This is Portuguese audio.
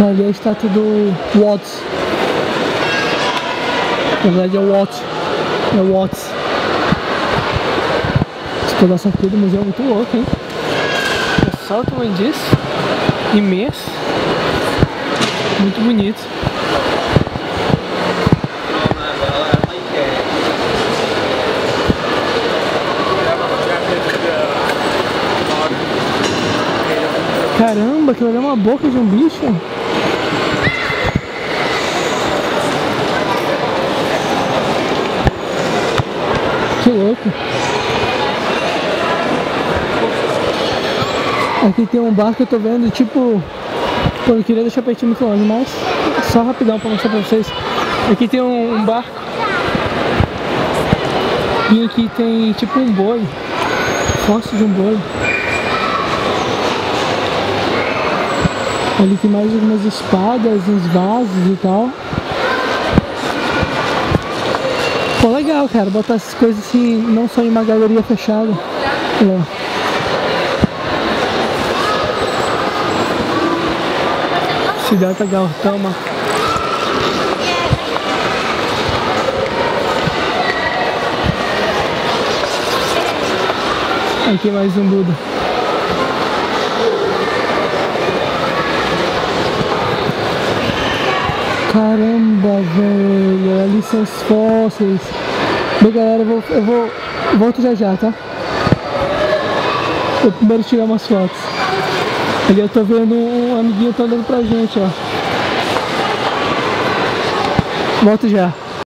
Ali é a estátua do Watts. Na verdade é o Watts. É o Watts. Esse pedaço aqui do museu é muito louco, hein? É só o tamanho disso. Imenso. Muito bonito. Caramba, aquilo ali é uma boca de um bicho. Que louco. Aqui tem um barco que eu tô vendo, tipo... Pô, eu queria deixar o peitinho muito longe, mas... Só rapidão pra mostrar pra vocês. Aqui tem um barco. E aqui tem tipo um boi. Fóssil de um boi. Ali tem mais algumas espadas, uns vasos e tal. Pô, legal, cara, botar essas coisas assim, não só em uma galeria fechada. Olha lá. Siddhartha Gautama. Aqui mais um Buda. Caramba, velho, ali são os fósseis. Bem, galera, eu volto já, tá? Eu primeiro tirar umas fotos. Ali eu tô vendo um amiguinho tá andando pra gente, ó. Volto já.